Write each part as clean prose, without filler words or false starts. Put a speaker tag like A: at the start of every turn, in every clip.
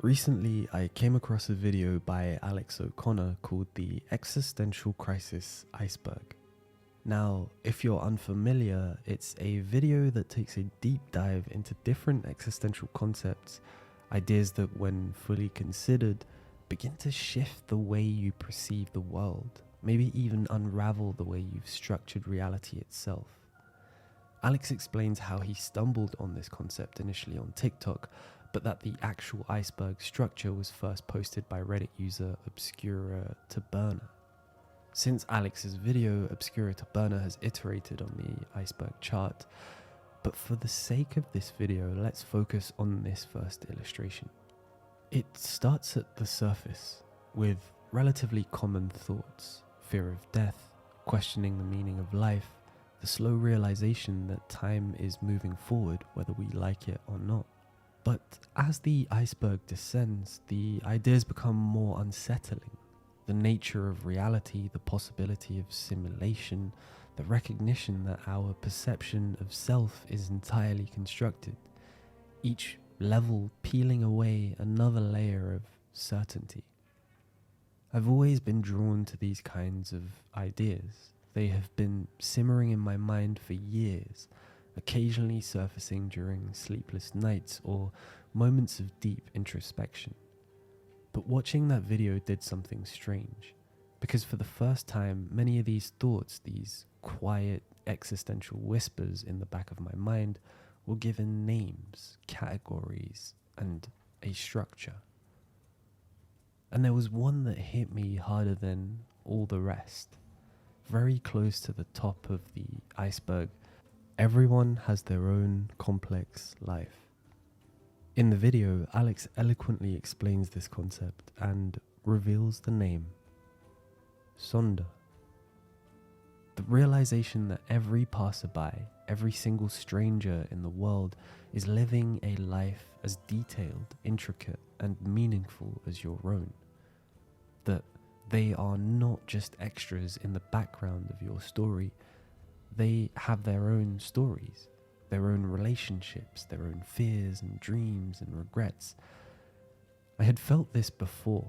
A: Recently, I came across a video by Alex O'Connor called the Existential Crisis Iceberg. Now, if you're unfamiliar, it's a video that takes a deep dive into different existential concepts, ideas that, when fully considered, begin to shift the way you perceive the world, maybe even unravel the way you've structured reality itself. Alex explains how he stumbled on this concept initially on TikTok, but that the actual iceberg structure was first posted by Reddit user Obscura Taberna. Since Alex's video, Obscura Taberna has iterated on the iceberg chart, but for the sake of this video, let's focus on this first illustration. It starts at the surface with relatively common thoughts: fear of death, questioning the meaning of life, the slow realization that time is moving forward whether we like it or not. But as the iceberg descends, the ideas become more unsettling. The nature of reality, the possibility of simulation, the recognition that our perception of self is entirely constructed, each level peeling away another layer of certainty. I've always been drawn to these kinds of ideas. They have been simmering in my mind for years, occasionally surfacing during sleepless nights or moments of deep introspection. But watching that video did something strange, because for the first time, many of these thoughts, these quiet existential whispers in the back of my mind, were given names, categories, and a structure. And there was one that hit me harder than all the rest. Very close to the top of the iceberg, everyone has their own complex life. In the video, Alex eloquently explains this concept and reveals the name: Sonder. The realization that every passerby, every single stranger in the world is living a life as detailed, intricate, and meaningful as your own. That they are not just extras in the background of your story. They have their own stories, their own relationships, their own fears and dreams and regrets. I had felt this before.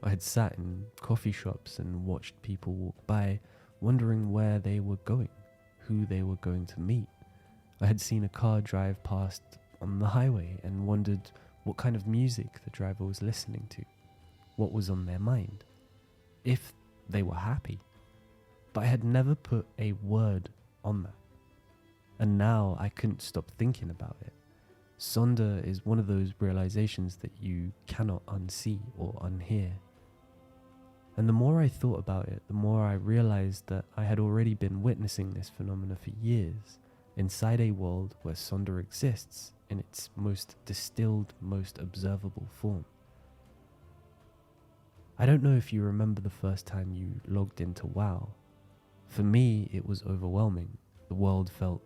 A: I had sat in coffee shops and watched people walk by, wondering where they were going, who they were going to meet. I had seen a car drive past on the highway and wondered what kind of music the driver was listening to, what was on their mind, if they were happy. But I had never put a word on that. And now I couldn't stop thinking about it. Sonder is one of those realizations that you cannot unsee or unhear. And the more I thought about it, the more I realized that I had already been witnessing this phenomena for years, inside a world where Sonder exists in its most distilled, most observable form. I don't know if you remember the first time you logged into WoW. For me, it was overwhelming. The world felt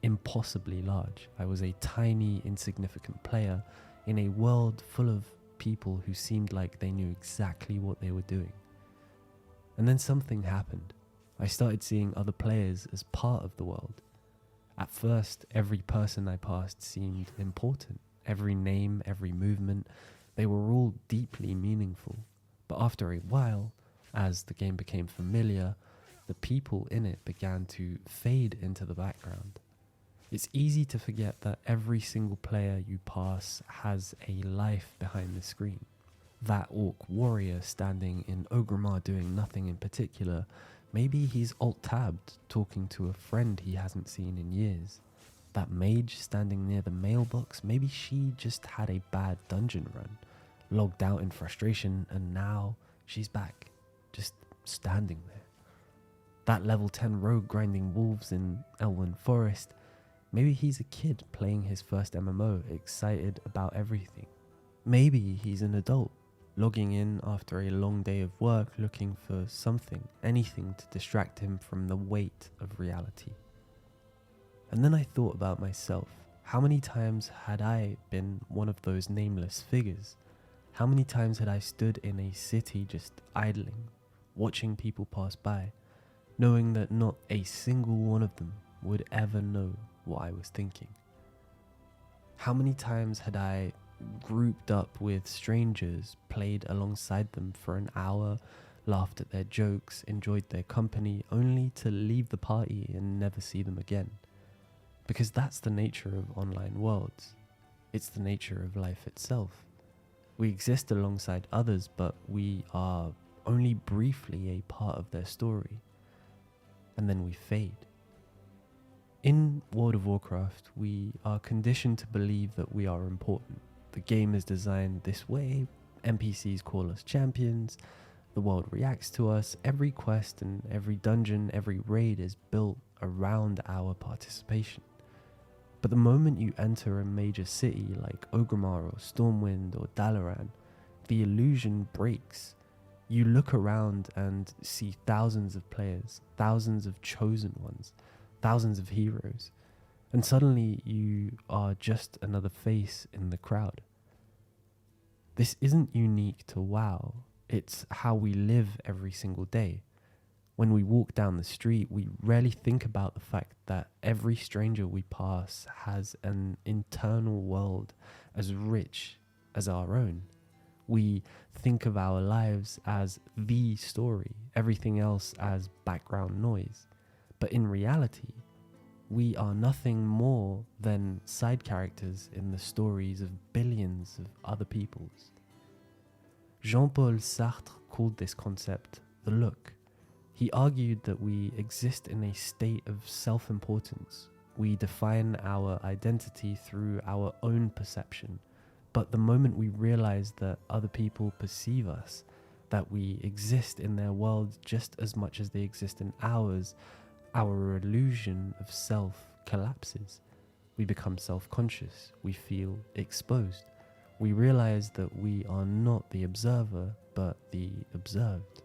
A: impossibly large. I was a tiny, insignificant player in a world full of people who seemed like they knew exactly what they were doing. And then something happened. I started seeing other players as part of the world. At first, every person I passed seemed important. Every name, every movement, they were all deeply meaningful. But after a while, as the game became familiar, the people in it began to fade into the background. It's easy to forget that every single player you pass has a life behind the screen. That orc warrior standing in Orgrimmar doing nothing in particular, maybe he's alt-tabbed talking to a friend he hasn't seen in years. That mage standing near the mailbox, maybe she just had a bad dungeon run, logged out in frustration, and now she's back, just standing there. That level 10 rogue grinding wolves in Elwyn Forest, maybe he's a kid playing his first MMO, excited about everything. Maybe he's an adult, logging in after a long day of work, looking for something, anything to distract him from the weight of reality. And then I thought about myself. How many times had I been one of those nameless figures? How many times had I stood in a city just idling, watching people pass by, knowing that not a single one of them would ever know what I was thinking? How many times had I grouped up with strangers, played alongside them for an hour, laughed at their jokes, enjoyed their company, only to leave the party and never see them again. Because that's the nature of online worlds. It's the nature of life itself. We exist alongside others, but we are only briefly a part of their story. And then we fade. In World of Warcraft, we are conditioned to believe that we are important. The game is designed this way, NPCs call us champions, the world reacts to us, every quest and every dungeon, every raid is built around our participation. But the moment you enter a major city like Orgrimmar or Stormwind or Dalaran, the illusion breaks. You look around and see thousands of players, thousands of chosen ones, thousands of heroes, and suddenly you are just another face in the crowd. This isn't unique to WoW, it's how we live every single day. When we walk down the street, we rarely think about the fact that every stranger we pass has an internal world as rich as our own. We think of our lives as the story, everything else as background noise. But in reality, we are nothing more than side characters in the stories of billions of other peoples. Jean-Paul Sartre called this concept the look. He argued that we exist in a state of self-importance. We define our identity through our own perception. But the moment we realize that other people perceive us, that we exist in their world just as much as they exist in ours, our illusion of self collapses. We become self-conscious. We feel exposed. We realize that we are not the observer, but the observed.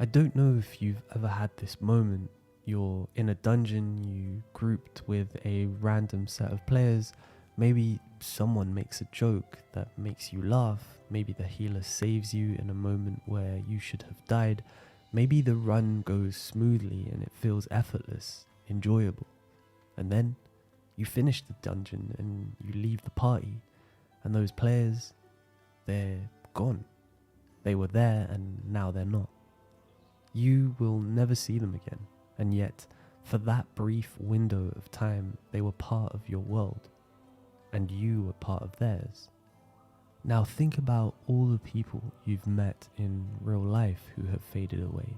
A: I don't know if you've ever had this moment. You're in a dungeon, you grouped with a random set of players. Maybe someone makes a joke that makes you laugh. Maybe the healer saves you in a moment where you should have died. Maybe the run goes smoothly and it feels effortless, enjoyable. And then you finish the dungeon and you leave the party. And those players, they're gone. They were there and now they're not. You will never see them again, and yet, for that brief window of time, they were part of your world, and you were part of theirs. Now think about all the people you've met in real life who have faded away.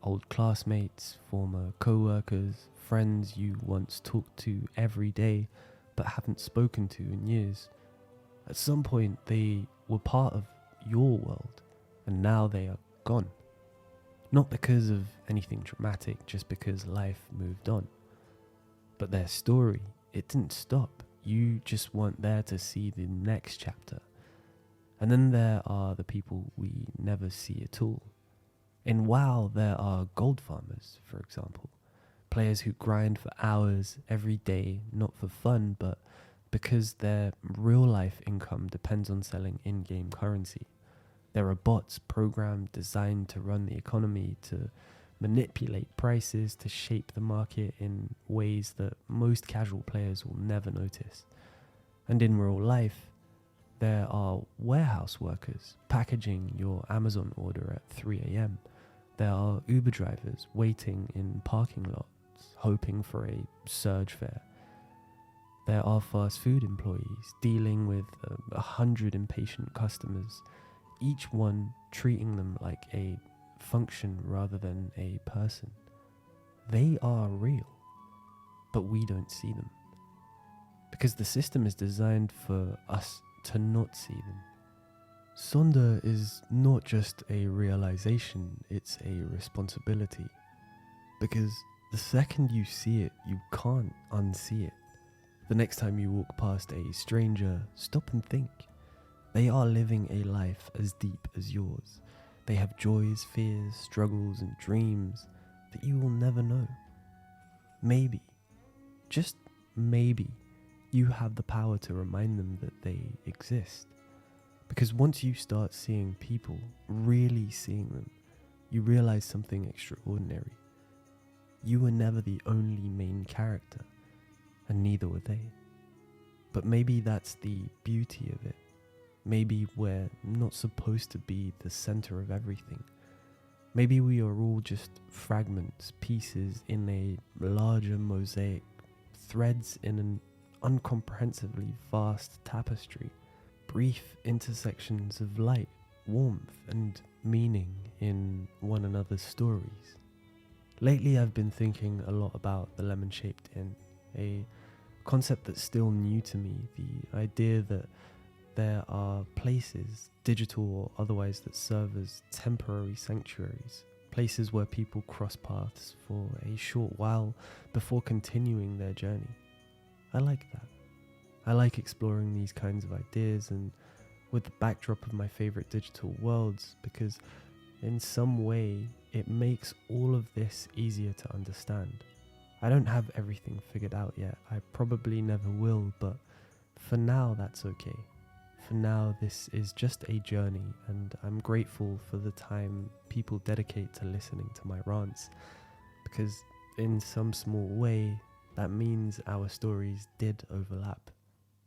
A: Old classmates, former co-workers, friends you once talked to every day, but haven't spoken to in years. At some point, they were part of your world, and now they are gone. Not because of anything dramatic, just because life moved on. But their story, it didn't stop. You just weren't there to see the next chapter. And then there are the people we never see at all. In WoW, there are gold farmers, for example. Players who grind for hours every day, not for fun, but because their real-life income depends on selling in-game currency. There are bots programmed, designed to run the economy, to manipulate prices, to shape the market in ways that most casual players will never notice. And in real life, there are warehouse workers packaging your Amazon order at 3 a.m. There are Uber drivers waiting in parking lots, hoping for a surge fare. There are fast food employees dealing with 100 impatient customers, each one treating them like a function rather than a person. They are real, but we don't see them. Because the system is designed for us to not see them. Sonder is not just a realization, it's a responsibility. Because the second you see it, you can't unsee it. The next time you walk past a stranger, stop and think. They are living a life as deep as yours. They have joys, fears, struggles, and dreams that you will never know. Maybe, just maybe, you have the power to remind them that they exist. Because once you start seeing people, really seeing them, you realize something extraordinary. You were never the only main character, and neither were they. But maybe that's the beauty of it. Maybe we're not supposed to be the center of everything. Maybe we are all just fragments, pieces in a larger mosaic, threads in an incomprehensibly vast tapestry, brief intersections of light, warmth, and meaning in one another's stories. Lately, I've been thinking a lot about the lemon-shaped inn, a concept that's still new to me, the idea that there are places, digital or otherwise, that serve as temporary sanctuaries, places where people cross paths for a short while before continuing their journey. I like that. I like exploring these kinds of ideas and with the backdrop of my favorite digital worlds, because in some way it makes all of this easier to understand. I don't have everything figured out yet. I probably never will, but for now that's okay. For now, this is just a journey, and I'm grateful for the time people dedicate to listening to my rants, because in some small way, that means our stories did overlap,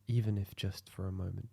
A: even if just for a moment.